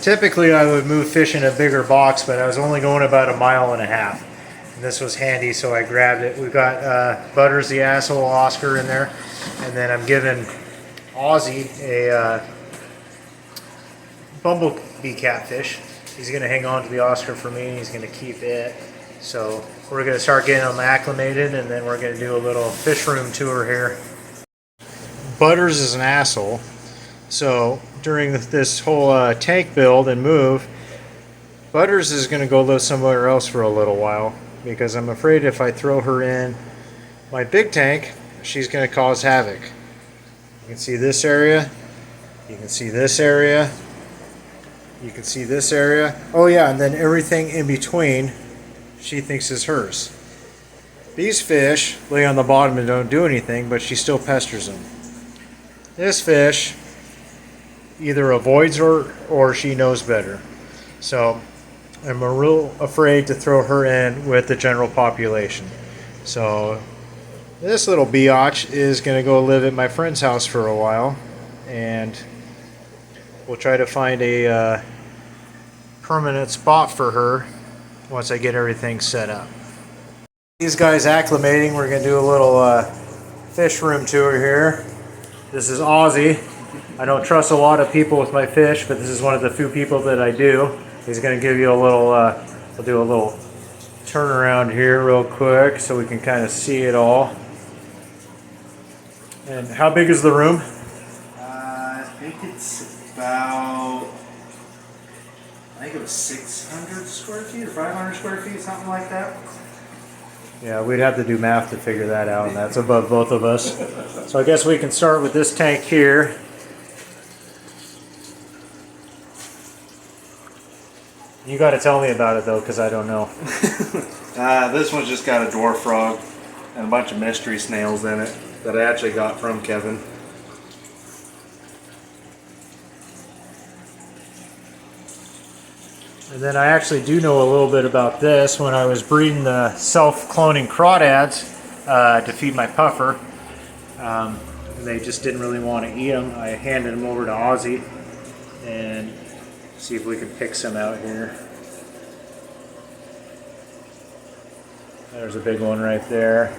typically I would move fish in a bigger box, but I was only going about 1.5 miles. And this was handy, so I grabbed it. We've got Butters the asshole Oscar in there, and then I'm giving Ozzy a bumblebee catfish. He's going to hang on to the Oscar for me, and he's going to keep it. So we're going to start getting them acclimated, and then we're going to do a little fish room tour here. Butters is an asshole, so during this whole tank build and move, Butters is going to go live somewhere else for a little while, because I'm afraid if I throw her in my big tank, she's going to cause havoc. You can see this area, you can see this area, you can see this area. Oh yeah, and then everything in between she thinks is hers. These fish lay on the bottom and don't do anything, but she still pesters them. This fish either avoids her or she knows better. So I'm a real afraid to throw her in with the general population. So this little biatch is going to go live at my friend's house for a while, and we'll try to find a permanent spot for her once I get everything set up. These guys acclimating, we're going to do a little fish room tour here. This is Ozzy. I don't trust a lot of people with my fish, but this is one of the few people that I do. He's going to give you a little, we'll do a little turn around here real quick so we can kind of see it all. And how big is the room? I think it's about, I think it was 600 square feet or 500 square feet, something like that. Yeah, we'd have to do math to figure that out, and that's above both of us. So I guess we can start with this tank here. You got to tell me about it though, because I don't know. This one's just got a dwarf frog and a bunch of mystery snails in it that I actually got from Kevin. And then I actually do know a little bit about this. When I was breeding the self-cloning crawdads to feed my puffer, they just didn't really want to eat them. I handed them over to Ozzy, and see if we can pick some out here. There's a big one right there.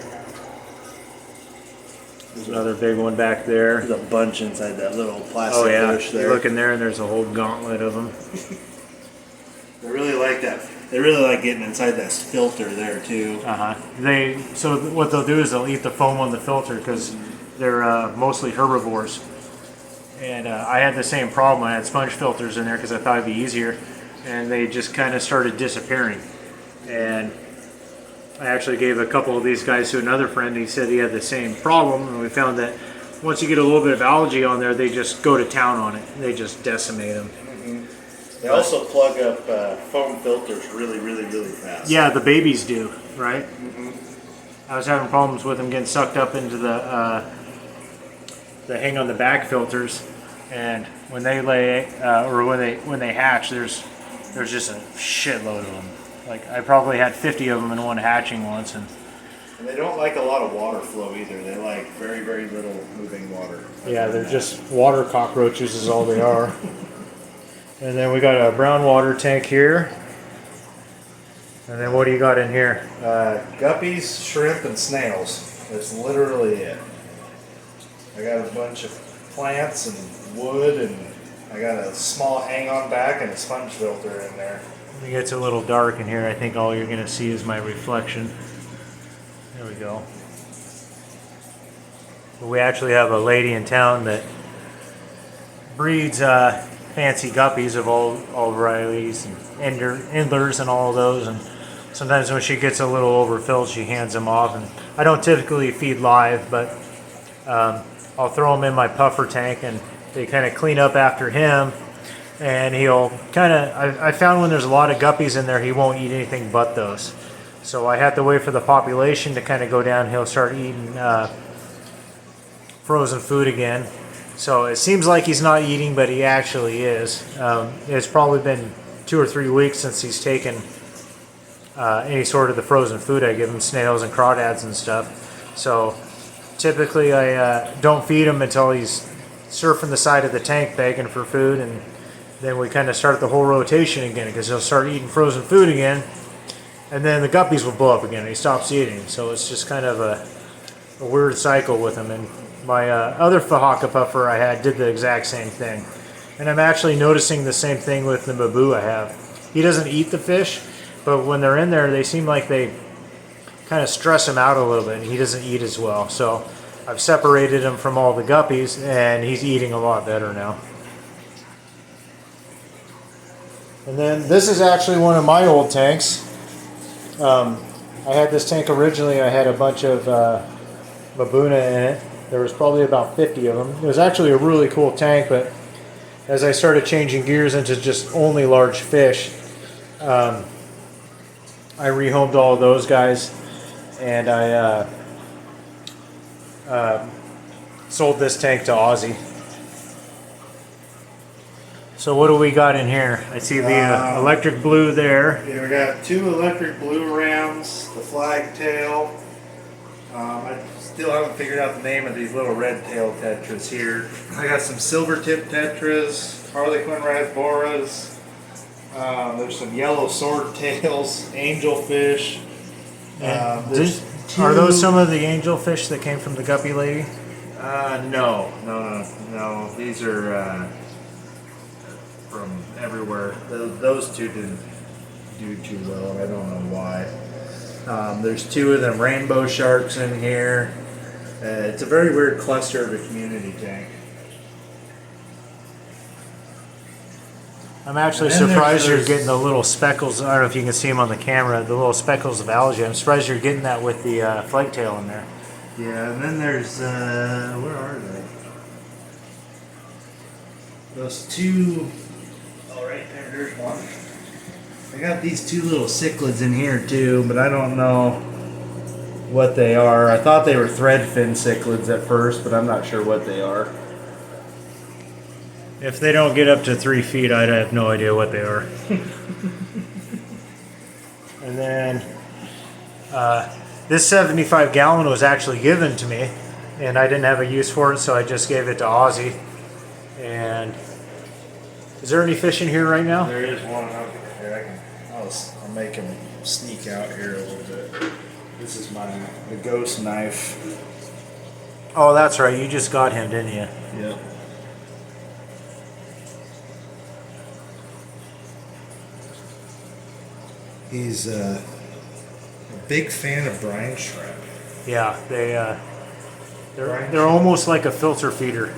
There's another big one back there. There's a bunch inside that little plastic dish there. You look in there and there's a whole gauntlet of them. They really like that. They really like getting inside that filter there too. So what they'll do is they'll eat the foam on the filter because they're mostly herbivores. And I had the same problem. I had sponge filters in there because I thought it'd be easier, and they just kind of started disappearing. And I actually gave a couple of these guys to another friend. He said he had the same problem, and we found that once you get a little bit of algae on there, they just go to town on it. They just decimate them. They also plug up foam filters really, really, really fast. Yeah, the babies do, right? I was having problems with them getting sucked up into the hang on the back filters, and when they lay or when they hatch, there's just a shitload of them. Like I probably had 50 of them in one hatching once, and they don't like a lot of water flow either. They like very, very little moving water. Yeah, they're just water cockroaches is all they are. And then we got a brown water tank here. And then what do you got in here? Guppies, shrimp, and snails. That's literally it. I got a bunch of plants and wood, and I got a small hang-on back and a sponge filter in there. When it gets a little dark in here, I think all you're going to see is my reflection. There we go. But we actually have a lady in town that breeds fancy guppies of all varieties, and endlers and all of those. And sometimes when she gets a little overfilled, she hands them off. And I don't typically feed live, but I'll throw them in my puffer tank, and they kind of clean up after him. And he'll kind of, I found when there's a lot of guppies in there, he won't eat anything but those. So I have to wait for the population to kind of go down. He'll start eating frozen food again. So it seems like he's not eating, but he actually is. It's probably been 2 or 3 weeks since he's taken any sort of the frozen food I give him, snails and crawdads and stuff. So typically I don't feed him until he's surfing the side of the tank begging for food, and then we kind of start the whole rotation again because he'll start eating frozen food again, and then the guppies will blow up again and he stops eating. So it's just kind of a weird cycle with him. And my other Fahaka puffer I had did the exact same thing. And I'm actually noticing the same thing with the Mabu I have. He doesn't eat the fish, but when they're in there, they seem like they kind of stress him out a little bit, and he doesn't eat as well. So I've separated him from all the guppies, and he's eating a lot better now. And then this is actually one of my old tanks. I had this tank originally. I had a bunch of Mabuna in it. There was probably about 50 of them. It was actually a really cool tank, but as I started changing gears into just only large fish, I rehomed all of those guys, and I sold this tank to Aussie. So what do we got in here? I see the electric blue there. Yeah, we got 2 electric blue rams, the flagtail. I still haven't figured out the name of these little red tail tetras here. I got some silver tip tetras, harlequin rasboras. There's some yellow sword tails, angelfish. Are those some of the angelfish that came from the guppy lady? No. These are from everywhere. Those 2 didn't do too well. I don't know why. There's 2 of them rainbow sharks in here. It's a very weird cluster of a community tank. I'm actually surprised you're getting the little speckles. I don't know if you can see them on the camera, the little speckles of algae. I'm surprised you're getting that with the flagtail in there. Yeah, and then there's, where are they? Those 2, oh right there's one. I got these 2 little cichlids in here too, but I don't know what they are. I thought they were threadfin cichlids at first, but I'm not sure what they are. If they don't get up to 3 feet, I'd have no idea what they are. And then this 75 gallon was actually given to me, and I didn't have a use for it, so I just gave it to Aussie. And is there any fish in here right now? There is one. I'll make him sneak out here a little bit. This is the ghost knife. Oh, that's right. You just got him, didn't you? Yep. He's a big fan of brine shrimp. Yeah, they're almost like a filter feeder.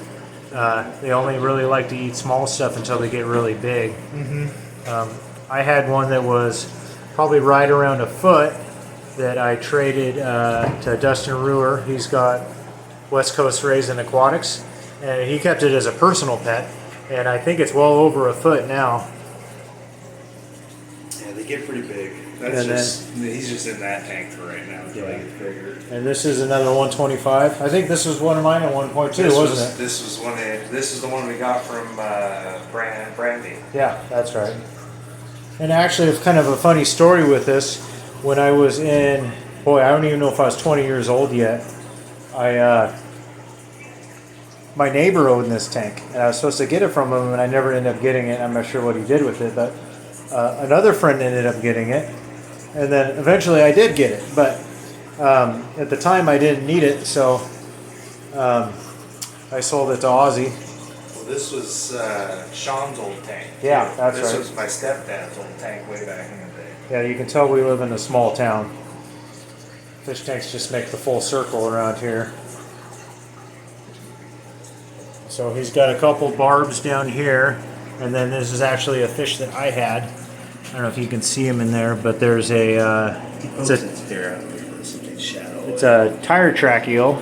They only really like to eat small stuff until they get really big. I had one that was probably right around a foot that I traded to Dustin Ruhr. He's got West Coast Raising Aquatics, and he kept it as a personal pet, and I think it's well over a foot now. Yeah, they get pretty big. He's just in that tank for right now until he gets bigger. And this is another 125. I think this was one of mine at 1.2, wasn't it? This is the one we got from Brandy. Yeah, that's right. And actually, it's kind of a funny story with this. When I was I don't even know if I was 20 years old yet. My neighbor owned this tank, and I was supposed to get it from him, and I never ended up getting it. I'm not sure what he did with it, but another friend ended up getting it, and then eventually I did get it. But at the time, I didn't need it, so I sold it to Aussie. Well, this was Sean's old tank. Yeah, that's right. This was my stepdad's old tank way back in the day. Yeah, you can tell we live in a small town. Fish tanks just make the full circle around here. So he's got a couple barbs down here, and then this is actually a fish that I had. I don't know if you can see him in there, but there's it's a tire track eel.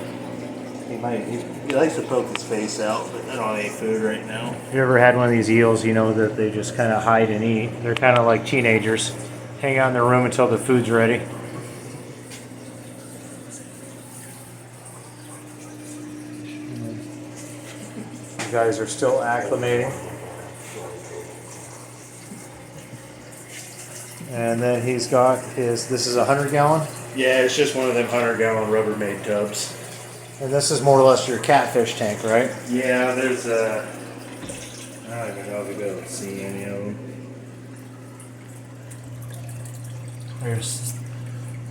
He likes to poke his face out, but I don't have any food right now. If you ever had one of these eels, you know that they just kind of hide and eat. They're kind of like teenagers. Hang out in their room until the food's ready. You guys are still acclimating. And then he's got this is a 100-gallon? Yeah, it's just one of them 100-gallon Rubbermaid tubs. And this is more or less your catfish tank, right? Yeah, there's I don't even know if you'll be able to see any of them. There's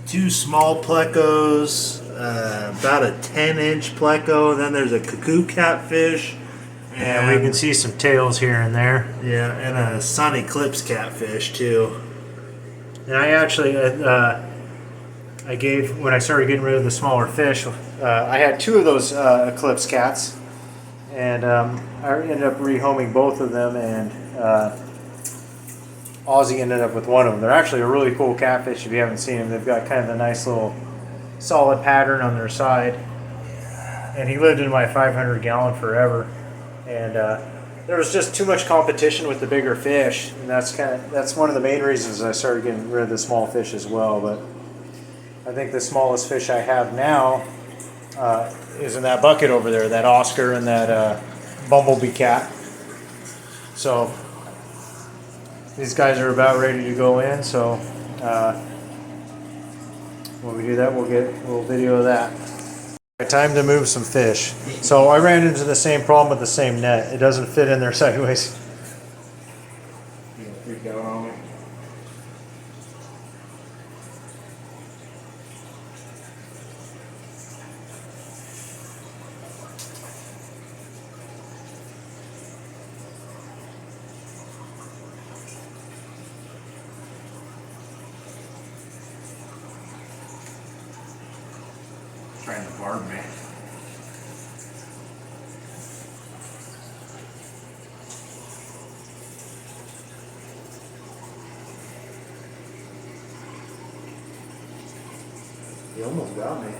two small plecos, about a 10-inch pleco. Then there's a cuckoo catfish. And we can see some tails here and there. Yeah, and a sun eclipse catfish too. And I actually, I gave, when I started getting rid of the smaller fish, I had two of those eclipse cats. And I ended up rehoming both of them, and Ozzy ended up with one of them. They're actually a really cool catfish if you haven't seen them. They've got kind of a nice little solid pattern on their side. And he lived in my 500-gallon forever. And there was just too much competition with the bigger fish, and that's one of the main reasons I started getting rid of the small fish as well. But I think the smallest fish I have now is in that bucket over there, that Oscar and that bumblebee cat. So these guys are about ready to go in. So when we do that, we'll get a little video of that. Time to move some fish. So I ran into the same problem with the same net. It doesn't fit in there sideways. You gonna freak out on me? Trying to barb me. You almost got me.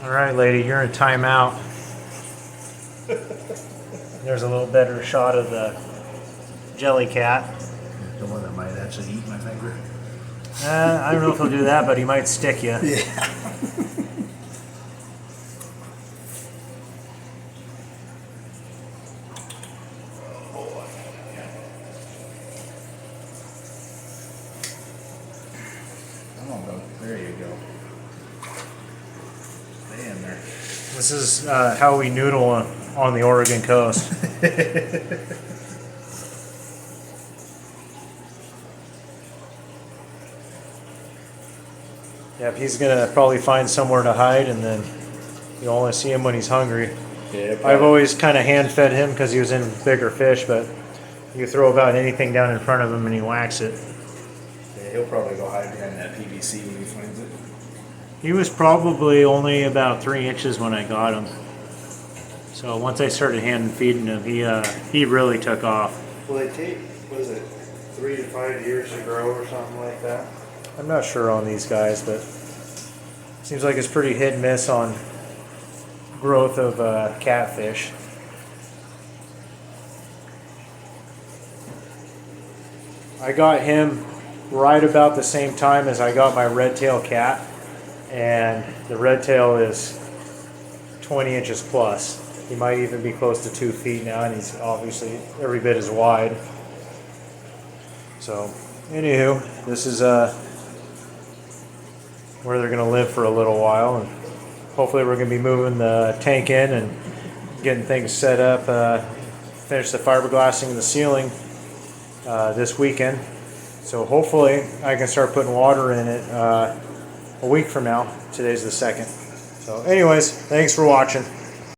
All right, lady, you're in timeout. There's a little better shot of the jelly cat. The one that might actually eat my finger. I don't know if he'll do that, but he might stick you. Yeah. Come on, bro. There you go. Stay in there. This is how we noodle on the Oregon coast. Yeah, he's gonna probably find somewhere to hide, and then you only see him when he's hungry. Yeah, I've always kind of hand fed him because he was in bigger fish, but you throw about anything down in front of him and he whacks it. Yeah, he'll probably go hide behind that PVC when he finds it. He was probably only about 3 inches when I got him. So once I started hand feeding him, he really took off. Well, they take, what is it, 3 to 5 years to grow or something like that? I'm not sure on these guys, but seems like it's pretty hit and miss on growth of catfish. I got him right about the same time as I got my red tail cat, and the red tail is 20 inches plus. He might even be close to 2 feet now, and he's obviously every bit as wide. So, anywho, this is where they're going to live for a little while, and hopefully we're going to be moving the tank in and getting things set up, finish the fiberglassing in the ceiling this weekend. So hopefully I can start putting water in it a week from now. Today's the 2nd. So anyways, thanks for watching.